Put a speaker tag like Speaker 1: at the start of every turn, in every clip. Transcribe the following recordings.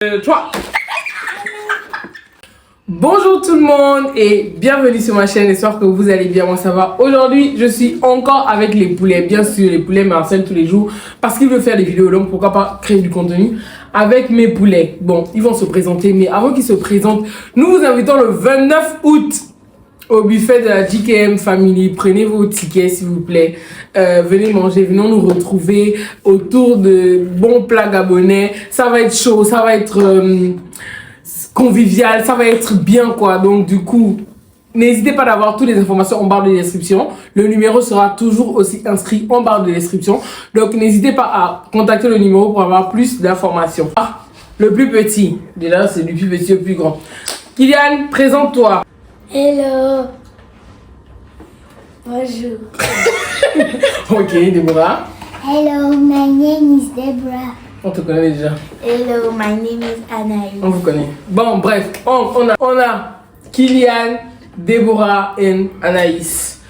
Speaker 1: 3. Bonjour tout le monde et bienvenue sur ma chaîne, j'espère que vous allez bien, moi ça va. Aujourd'hui je suis encore avec les poulets, bien sûr les poulets m'harcèlent tous les jours parce qu'ils veulent faire des vidéos, donc pourquoi pas créer du contenu avec mes poulets. Bon, ils vont se présenter, mais avant qu'ils se présentent, nous vous invitons le 29 août au buffet de la GKM Family. Prenez vos tickets s'il vous plaît, venez manger, venez nous retrouver autour de bons plats gabonais. Ça va être chaud, ça va être convivial, ça va être bien quoi. Donc du coup, n'hésitez pas d'avoir toutes les informations en barre de description. Le numéro sera toujours aussi inscrit en barre de description. Donc n'hésitez pas à contacter le numéro pour avoir plus d'informations. Ah, le plus petit, déjà c'est du plus petit au plus grand. Kylian, présente-toi.
Speaker 2: Hello. Bonjour.
Speaker 1: Ok, Deborah.
Speaker 2: Hello, my name is Deborah.
Speaker 1: On te connaît déjà.
Speaker 2: Hello, my name is Anaïs.
Speaker 1: On vous connaît. Bon, bref, on a Kylian, Deborah et Anaïs.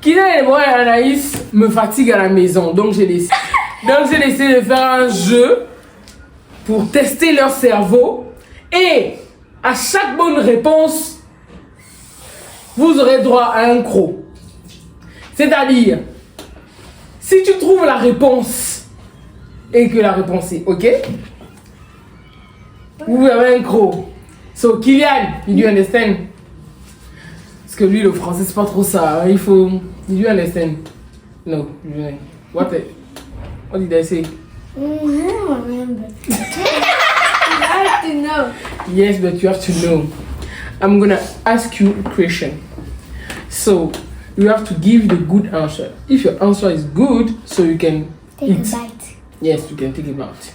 Speaker 1: Kylian, Deborah et Anaïs me fatiguent à la maison, donc j'ai décidé de faire un jeu pour tester leur cerveau. Et à chaque bonne réponse, vous aurez droit à un croc. C'est-à-dire, si tu trouves la réponse et que la réponse est OK, vous avez un croc. So, Kylian, you do understand? Parce que lui, le français, c'est pas trop ça. Il faut... You do understand? No. What did I say?
Speaker 2: I don't remember. You have to know.
Speaker 1: Yes, but you have to know. I'm gonna ask you a question. So, you have to give the good answer. If your answer is good, so you can
Speaker 2: Take
Speaker 1: eat.
Speaker 2: a bite.
Speaker 1: Yes, you can take it out.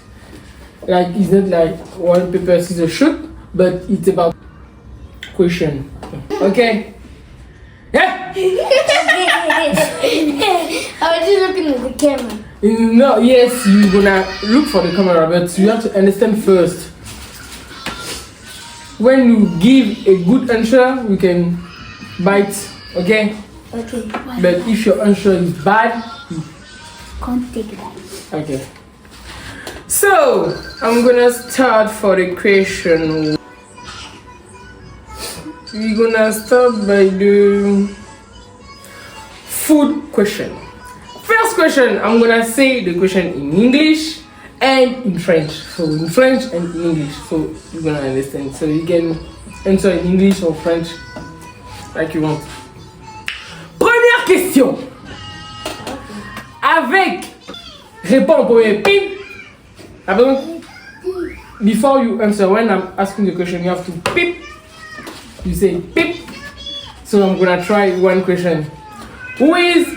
Speaker 1: Like, it's not like one paper, scissors, shoot, but it's about question. Okay? Yeah?
Speaker 2: I was just looking at the camera.
Speaker 1: No, yes, you're gonna look for the camera, but you have to understand first. When you give a good answer, you can bite, okay?
Speaker 2: Okay.
Speaker 1: But if your answer is bad, you
Speaker 2: Can't take a bite.
Speaker 1: okay. So, I'm gonna start for the question. We're gonna start by the food question. First question, I'm gonna say the question in English and in French. So, in French and in English. So, you're gonna understand. So, you can answer in English or French like you want. Première question. Avec réponds au premier pip. Before you answer, when I'm asking the question, you have to pip. You say pip. So I'm gonna try one question. Who is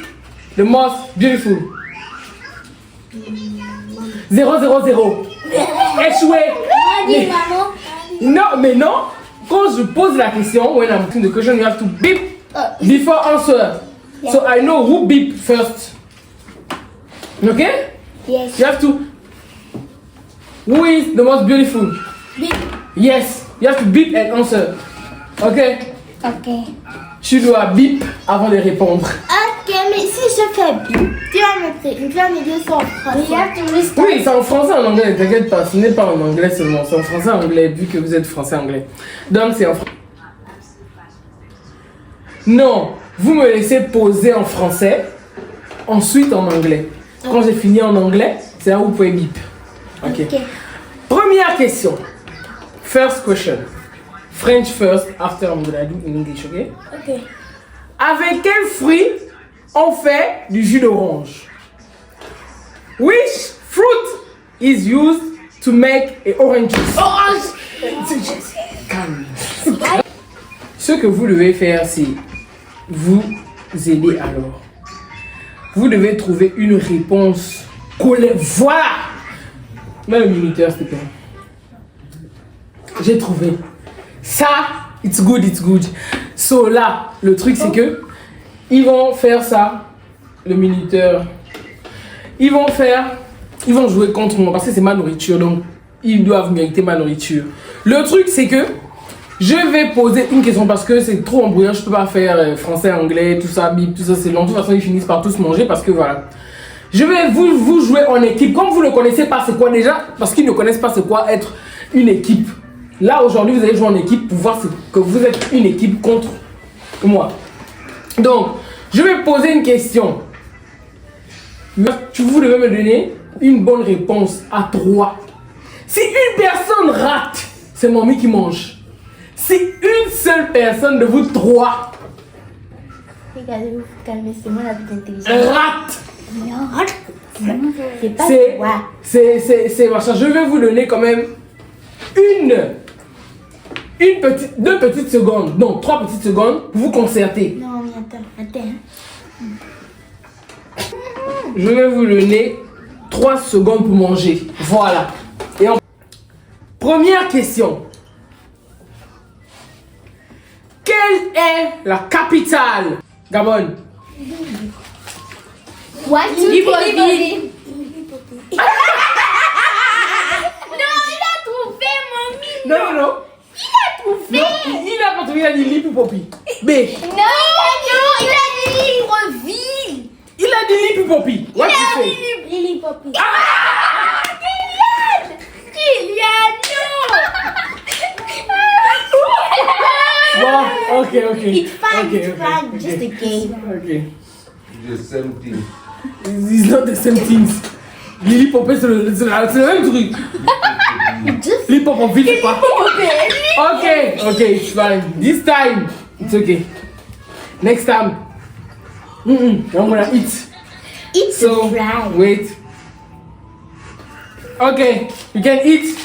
Speaker 1: the most beautiful? 000. Échoué.
Speaker 2: Daddy, maman.
Speaker 1: Non, mais non. Quand je pose la question, when I'm asking the question, you have to beep before answer.
Speaker 2: Yeah.
Speaker 1: So I know who beep first. Okay?
Speaker 2: Yes.
Speaker 1: You have to. Who is the most beautiful?
Speaker 2: Beep.
Speaker 1: Yes. You have to beep and answer. Okay?
Speaker 2: Okay.
Speaker 1: Tu dois beep avant de répondre.
Speaker 2: Ok, mais si je fais beep, tu vas me dire ça en français. You have to restart.
Speaker 1: Oui, c'est en français en anglais, t'inquiète pas. Ce n'est pas en anglais seulement. C'est en français en anglais, vu que vous êtes français-anglais. Donc c'est en français. Non, vous me laissez poser en français, ensuite en anglais. Quand j'ai fini en anglais, c'est là où vous pouvez bip. Ok.
Speaker 2: Ok.
Speaker 1: Première question. First question. French first, after I'm gonna do in English, ok?
Speaker 2: Ok.
Speaker 1: Avec quel fruit on fait du jus d'orange? Which fruit is used to make an orange juice?
Speaker 2: Orange.
Speaker 1: Calme. Ce que vous devez faire, c'est vous aider alors. Vous devez trouver une réponse collée. Voilà! Mets le minuteur, s'il te plaît. J'ai trouvé. Ça, it's good, it's good. So là, le truc c'est que ils vont faire ça, le minuteur. Ils vont jouer contre moi parce que c'est ma nourriture, donc ils doivent mériter ma nourriture. Le truc c'est que je vais poser une question parce que c'est trop embrouillant, je peux pas faire français, anglais, tout ça, bip, tout ça c'est long. De toute façon, ils finissent par tous manger parce que voilà. Je vais vous jouer en équipe. Comme vous ne connaissez pas c'est quoi déjà, parce qu'ils ne connaissent pas c'est quoi être une équipe. Là, aujourd'hui, vous allez jouer en équipe pour voir que vous êtes une équipe contre moi. Donc, je vais poser une question. Vous devez me donner une bonne réponse à 3. Si une personne rate, c'est mamie qui mange. Si une seule personne de vous 3
Speaker 2: Regardez-vous, calmez, c'est moi la plus intelligente.
Speaker 1: rate,
Speaker 2: Non, c'est pas toi.
Speaker 1: c'est machin. Je vais vous donner quand même deux petites secondes, non, 3 petites secondes pour vous concerter.
Speaker 2: Non, mais attends.
Speaker 1: Je vais vous donner 3 secondes pour manger. Voilà. Première question. Quelle est la capitale Gabon?
Speaker 2: Libreville. Non, il a trouvé, mamie.
Speaker 1: Non.
Speaker 2: Il a trouvé.
Speaker 1: Non, il a pas trouvé, il a dit Lipopopi. B.
Speaker 2: Non, il a dit Libreville.
Speaker 1: Il a dit Lipopopi. What you say?
Speaker 2: Lily Poppy. Ah, Kylian, non.
Speaker 1: Bon, ok.
Speaker 2: It's fine,
Speaker 1: Okay.
Speaker 2: just a game.
Speaker 1: Okay.
Speaker 3: The same thing.
Speaker 1: It's not the same things. Lipopopi, c'est le même truc.
Speaker 2: Just
Speaker 1: Lipopopi, c'est pas. Okay, it's fine. This time, it's okay. Next time, I'm gonna eat.
Speaker 2: it's
Speaker 1: So,
Speaker 2: right.
Speaker 1: wait. Okay, you can eat.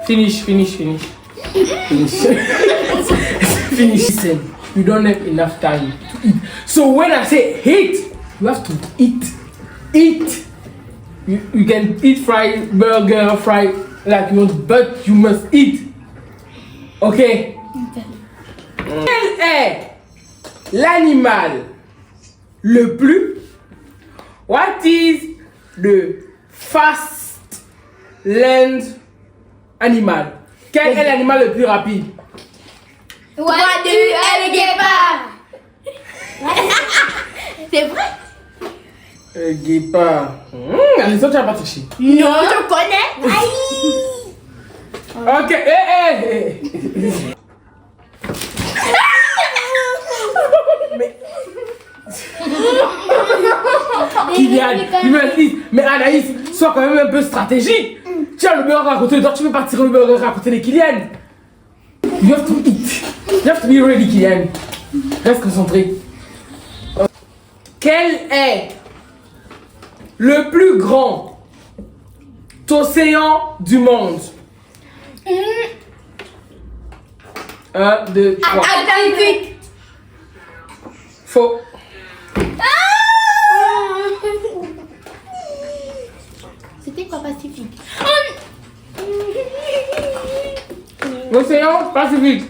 Speaker 1: Finish. Finish. Listen, you don't have enough time to eat. So when I say eat, you have to eat. Eat. You can eat fried burger, fried like you want, but you must eat. Okay? Quel est l'animal le plus? What is the fast land animal? Quel est l'animal le plus rapide?
Speaker 2: What do you guépard? C'est vrai?
Speaker 1: Guépard. Les autres, tu n'as pas touché.
Speaker 2: Non, je connais. Aïe.
Speaker 1: Ok, Mais... Kylian, il me dit, mais Anaïs, sois quand même un peu stratégique. Tu as le burger à côté de toi, tu peux pas tirer le burger à côté de Kylian. You have to eat. You have to be ready, Kylian. Reste concentré. Quel est le plus grand océan du monde? 1, 2, 3.
Speaker 2: Atlantique.
Speaker 1: Faux.
Speaker 2: C'était quoi Pacifique?
Speaker 1: L'océan Pacifique.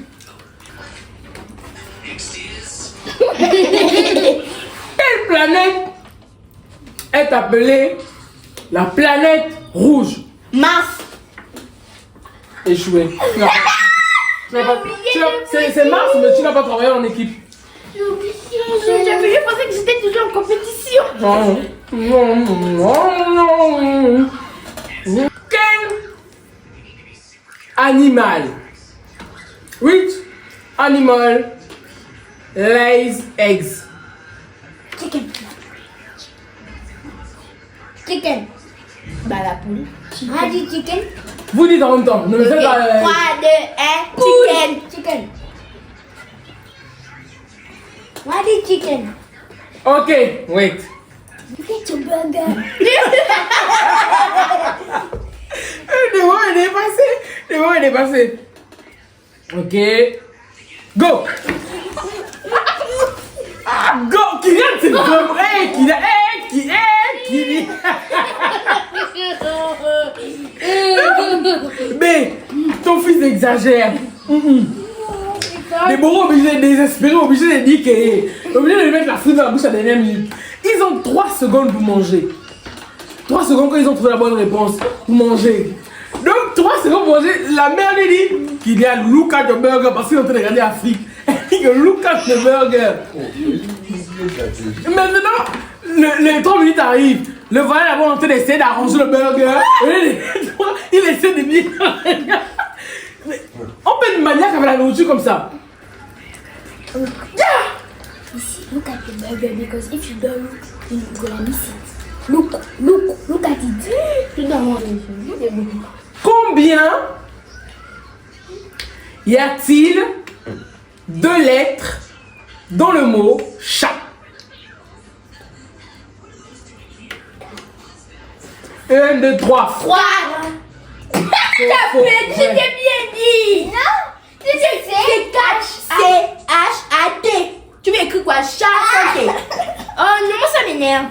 Speaker 1: Quelle planète est appelée la planète rouge?
Speaker 2: Mars.
Speaker 1: Échoué. Non. C'est Mars, mais tu n'as pas travaillé en équipe.
Speaker 2: Je pensais que j'étais toujours en compétition.
Speaker 1: Non. Quel animal? Which animal lays eggs?
Speaker 2: Chicken. Bah la poule. Ah, dit chicken.
Speaker 1: Vous dites en même temps. Ne me faites pas.
Speaker 2: 3, 2, 1. Chicken. What is chicken?
Speaker 1: Ok, wait.
Speaker 2: Get your burger.
Speaker 1: Le moment est dépassé. Ok. Go. Go. Kylian, c'est bon. Kylian. Mais ton fils exagère. Les bourreaux obligés de désespérer, obligés de dire que. Obligés de mettre la frite dans la bouche à la dernière minute. Ils ont 3 secondes pour manger. 3 secondes quand ils ont trouvé la bonne réponse pour manger. Donc 3 secondes pour manger. La mère lui dit qu'il y a look at the burger parce qu'il est en train de regarder Afrique. Elle dit que look at the burger. Maintenant, les 3 minutes arrivent. Le voilà là-bas en train d'essayer d'arranger le burger. Il On peut être maniaque avec la nourriture comme ça.
Speaker 2: Look at the burger because if you don't look, you're gonna miss it. Look at it. Tu dois manger.
Speaker 1: Combien y a-t-il de lettres dans le mot chat? 1, 2, 3.
Speaker 2: Froid.
Speaker 1: J'ai
Speaker 2: bien dit. Non. C'est C-H-A-T. Tu veux écrire quoi? Chat. Oh non, ça m'énerve.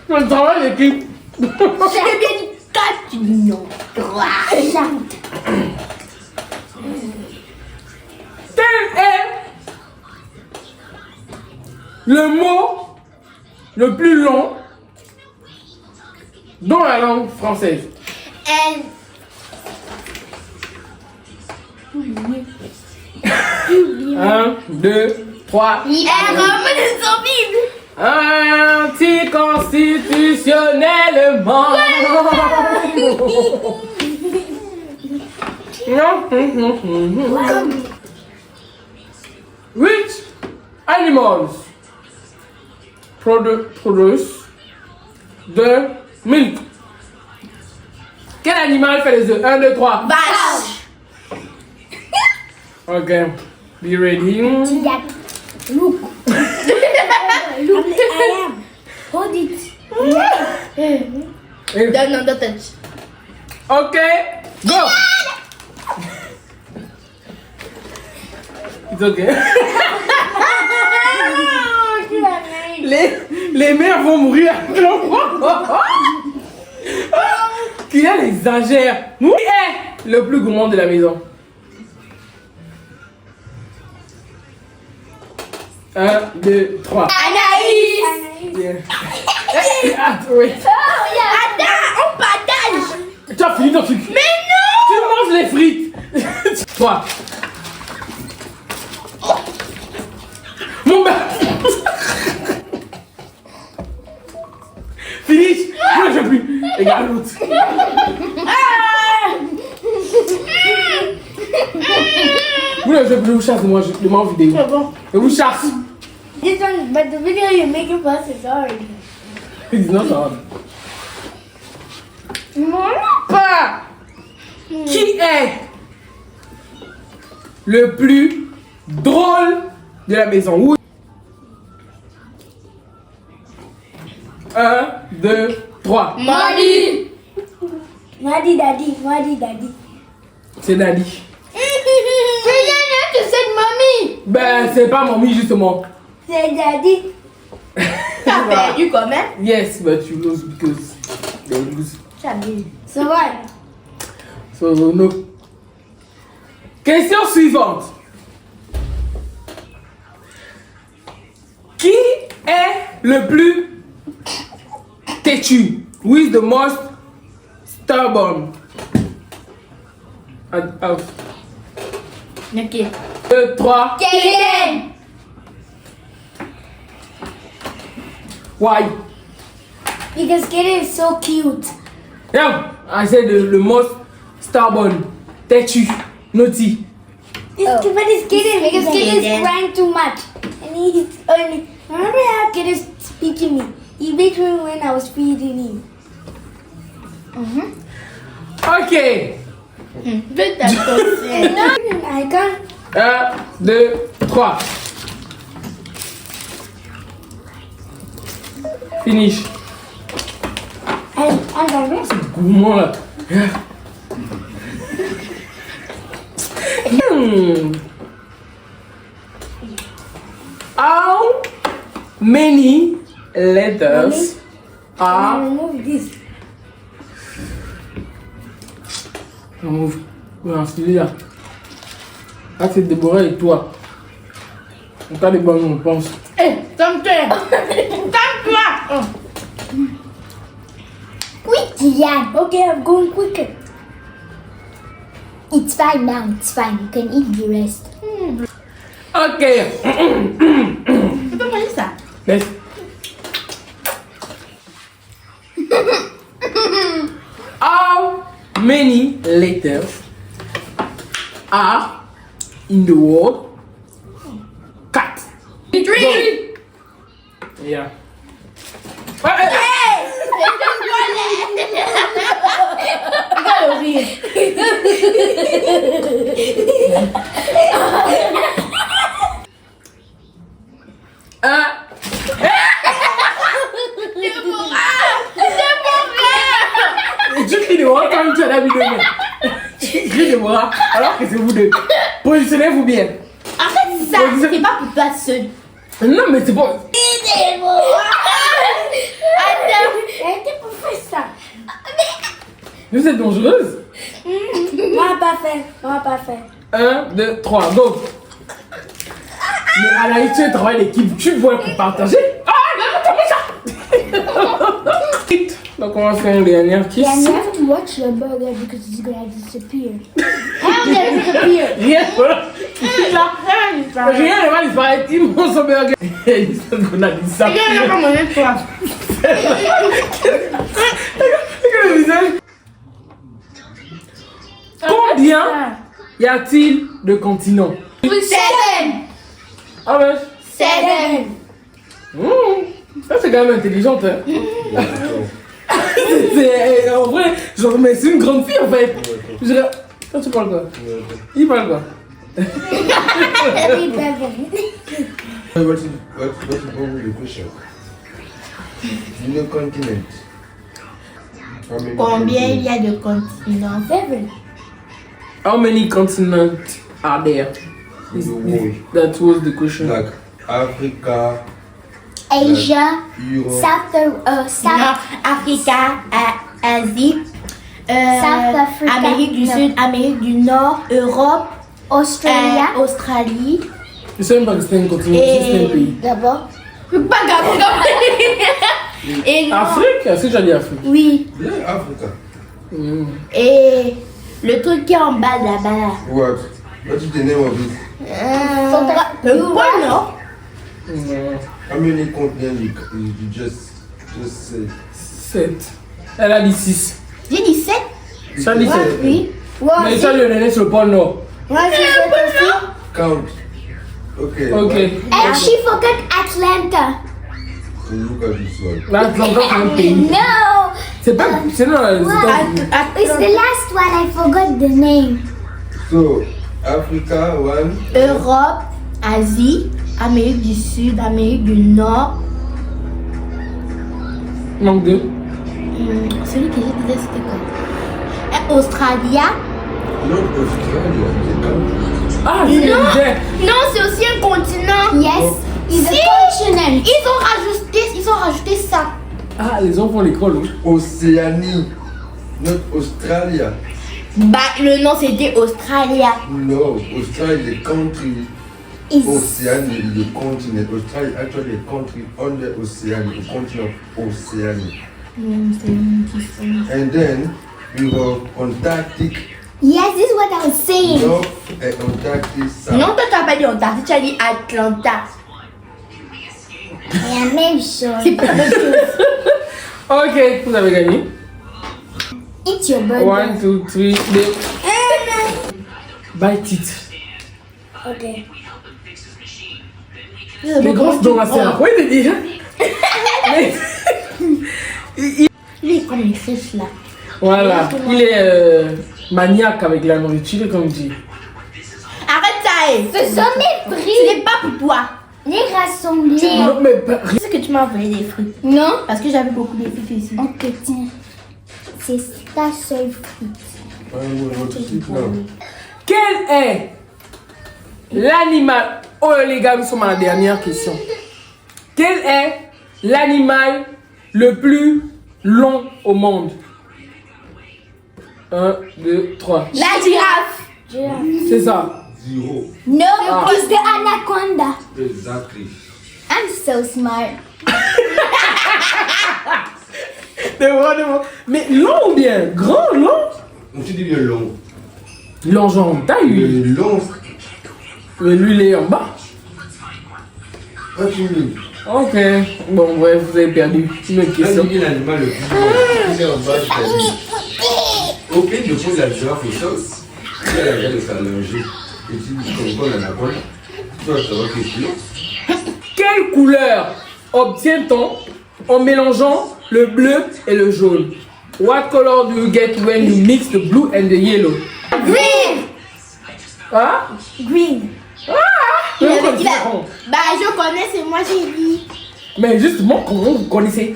Speaker 1: Le travail d'équipe.
Speaker 2: J'ai bien dit 4. Non. 3.
Speaker 1: Quel est le mot le plus long dans la langue française?
Speaker 2: Elle.
Speaker 1: 1, 2, 3.
Speaker 2: Elle remet son Bible.
Speaker 1: Anticonstitutionnellement. Which animals produce the milk? Quel animal fait les œufs? 1, 2, 3.
Speaker 2: Vache.
Speaker 1: Ok. Be ready.
Speaker 2: Look. Look. I am. Hold it. Don't touch.
Speaker 1: Ok. Go. It's okay. Les mères vont mourir. Qui exagère. Qui est le plus gourmand de la maison? 1, 2, 3.
Speaker 2: Anaïs.
Speaker 1: Yeah. Oui.
Speaker 2: Attends, on partage.
Speaker 1: Tu as fini ton truc.
Speaker 2: Mais non.
Speaker 1: Tu manges les frites. 3. Mon bas. Finish. Moi je veux plus. Regarde l'autre. Vous ne vous chasse moi je m'en vidéo.
Speaker 2: C'est bon.
Speaker 1: Et vous chasse.
Speaker 2: This one, but the video you're making for us is hard.
Speaker 1: It's not hard.
Speaker 2: Pas.
Speaker 1: Qui est le plus drôle de la maison? Oui. 1, 2, 3.
Speaker 2: Madi. Madi daddy.
Speaker 1: C'est Daddy.
Speaker 2: Tu sais de mamie.
Speaker 1: Ben, c'est pas mamie justement.
Speaker 2: C'est daddy. T'as perdu quand même.
Speaker 1: Yes, but you lose because they lose.
Speaker 2: C'est vrai.
Speaker 1: So, no. Question suivante. Qui est le plus têtu? Who is the most stubborn? Out.
Speaker 2: Ok.
Speaker 1: 2, 3.
Speaker 2: Kaden.
Speaker 1: Why?
Speaker 2: Because Kaden is so cute.
Speaker 1: Yeah, I said the most stubborn. Têtu. Naughty.
Speaker 2: But it's Kaden because Kaden is crying too much. And he's only. Remember how Kaden is speaking me? He beat me when I was feeding him.
Speaker 1: Ok.
Speaker 2: No, I can't.
Speaker 1: 1, 2, 3. Finish.
Speaker 2: I'm gonna.
Speaker 1: Gourmand là. How many letters are.
Speaker 2: Remove this.
Speaker 1: Remove. Ouais, celui-là. Ah, c'est Déborah et toi. On t'a des bonnes réponses.
Speaker 2: Hey, calme-toi. Calme-toi. Quick, Jan. Okay, I'm going quicker. It's fine now. It's fine. You can eat the rest.
Speaker 1: Ok.
Speaker 2: Tu peux manger ça?
Speaker 1: Laisse. many letters are in the word cat?
Speaker 4: Three.
Speaker 1: Yeah. Et tu cries de moi quand tu as la vidéo. Tu cries de moi alors que c'est vous deux. Positionnez-vous bien.
Speaker 4: En fait, ça, c'est pas pour toi seul.
Speaker 1: Non, mais c'est pas.
Speaker 2: Arrêtez pour faire ça.
Speaker 1: Vous êtes dangereuse.
Speaker 2: On va pas faire. On va pas faire.
Speaker 1: 1, 2, 3, go. Mais Anaïs, tu es un travail d'équipe. Tu pourrais partager. Ah, non, ça. Donc, on va faire une dernière kiss.
Speaker 2: And you have to watch your burger because it's gonna disappear. How gonna disappear?
Speaker 1: Rien, rien ne va disparaître. Ils mangent son burger. Ils sont qu'on a dit ça. Regarde le visage. Combien y a-t-il de continents?
Speaker 4: 7.
Speaker 1: Ah ouais.
Speaker 4: 7.
Speaker 1: Ça c'est quand même intelligente hein. En vrai, genre mais c'est une grande fille en fait. Toi tu parles quoi? Il parle quoi?
Speaker 2: Every burger.
Speaker 3: What's the problem with the question? The continent. How many
Speaker 4: Combien il y
Speaker 3: continents?
Speaker 4: a de continents?
Speaker 2: 7.
Speaker 1: How many continents are there?
Speaker 3: In the world?
Speaker 1: That was the question.
Speaker 3: Like Africa,
Speaker 2: Asia,
Speaker 3: Europe,
Speaker 2: South,
Speaker 4: Non, Africa, Asie,
Speaker 2: South Africa.
Speaker 4: Amérique du
Speaker 2: Non.
Speaker 4: Sud, Amérique du Nord, Europe,
Speaker 2: Australia.
Speaker 4: Australie.
Speaker 1: Je sais même pas que c'était un continent, c'est un pays.
Speaker 2: D'abord.
Speaker 4: Pas grave. Et non.
Speaker 1: Afrique? Est-ce que j'ai dit Afrique?
Speaker 4: Oui.
Speaker 3: yeah, Africa.
Speaker 4: Et le truc qui est en bas là-bas.
Speaker 3: What? What is the name of it?
Speaker 4: Le pôle Nord.
Speaker 3: How many continents you just say?
Speaker 1: 7. Elle a dit 6.
Speaker 4: J'ai dit 7.
Speaker 1: Ça a dit 7.
Speaker 4: Oui.
Speaker 1: Mais ça lui a donné sur le pôle Nord.
Speaker 2: Moi, je aussi.
Speaker 3: Count. Okay.
Speaker 1: Ok.
Speaker 2: And she forgot Atlanta.
Speaker 3: So look at this one.
Speaker 1: L'Atlanta c'est un pays.
Speaker 2: No.
Speaker 1: C'est pas. C'est dans les États-Unis.
Speaker 2: It's the last one. I forgot the name.
Speaker 3: So Africa one.
Speaker 4: Europe, Asie, Amérique du Sud, Amérique du Nord.
Speaker 1: Manque 2.
Speaker 4: Celui que j'ai dit c'était quoi? Australia.
Speaker 3: Not Australia. The country.
Speaker 1: Ah, je
Speaker 4: Non.
Speaker 1: disais.
Speaker 4: Non, c'est aussi un continent.
Speaker 2: Yes. It's
Speaker 4: Si.
Speaker 2: a continent.
Speaker 4: Ils ont rajouté ça.
Speaker 1: Ah, les enfants à l'école. Oui.
Speaker 3: Océanie. Not Australia.
Speaker 4: Bah, le nom c'était Australia.
Speaker 3: No, Australia is a country.
Speaker 2: Is
Speaker 3: Oceania is a continent. Australia is actually a country under Oceania, a continent of Oceania. And then we have Antarctic,
Speaker 2: yes. This is what I was saying.
Speaker 3: North and Antarctic South.
Speaker 4: Non, toi t'as pas dit Antarctique, tu as dit Atlanta.
Speaker 2: Yeah, même chose.
Speaker 4: C'est pas la même chose.
Speaker 1: Ok, vous avez gagné.
Speaker 2: Eat your burger.
Speaker 1: 1, 2, 3, 2. Bite it.
Speaker 2: Okay.
Speaker 1: Les grosses dons à serre. Oui, t'es dit. Mais-
Speaker 4: Il est comme une fiche là.
Speaker 1: Voilà, il est maniaque avec la nourriture, comme dit.
Speaker 4: Arrête ça,
Speaker 2: Ce sont mes
Speaker 4: ce
Speaker 2: fruits.
Speaker 4: n'est pas pour toi.
Speaker 2: Les rassemblés.
Speaker 1: Non, mais pas-
Speaker 4: Tu sais que tu m'as envoyé des fruits.
Speaker 2: Non.
Speaker 4: Parce que j'avais beaucoup de fruits ici.
Speaker 2: Ok, tiens. C'est ta seule fruit.
Speaker 3: I'm going to sleep now.
Speaker 1: Quel est l'animal... Oh les gars, nous sommes à la dernière question. Quel est l'animal le plus long au monde? 1, 2, 3.
Speaker 4: La girafe.
Speaker 1: C'est ça.
Speaker 3: Zero.
Speaker 2: No,
Speaker 1: Ah.
Speaker 2: it's the anaconda.
Speaker 3: Exactly.
Speaker 2: I'm so smart.
Speaker 1: Mais long ou bien? Grand, long?
Speaker 3: On te dit le long.
Speaker 1: Long genre en taille, lui.
Speaker 3: Le long.
Speaker 1: Mais lui, il est en bas.
Speaker 3: What you mean?
Speaker 1: Ok. Bon, bref, vous avez perdu. Une autre
Speaker 3: Là,
Speaker 1: question.
Speaker 3: c'est l'animal le plus long. Il est en bas, c'est Ok, je pose la girafe au sol. Tu as la de s'allonger. Et tu dis qu'on a la colle. Tu vas savoir que c'est.
Speaker 1: Quelle couleur obtient-on en mélangeant le bleu et le jaune? What color do you get when you mix the blue and the yellow?
Speaker 2: Green.
Speaker 1: Hein?
Speaker 2: Green.
Speaker 1: Mais pourquoi tu fais con?
Speaker 4: Bah, je connais, c'est moi j'ai dit.
Speaker 1: Mais justement, comment vous connaissez?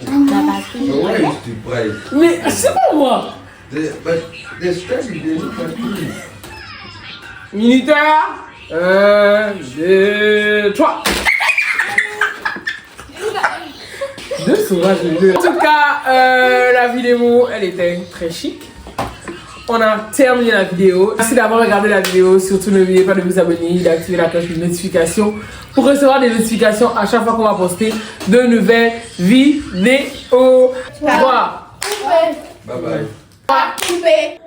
Speaker 3: So why is the price?
Speaker 1: Mais c'est pas moi.
Speaker 3: But the study, they look at you.
Speaker 1: Minuteur. 1, 2, 3. Deux sauvages les deux. En tout cas, la vidéo, elle était très chic. On a terminé la vidéo. Merci d'avoir regardé la vidéo. Surtout n'oubliez pas de vous abonner, d'activer la cloche de notification pour recevoir des notifications à chaque fois qu'on va poster de nouvelles vidéos. 3.
Speaker 3: Bye bye.
Speaker 4: Coupé.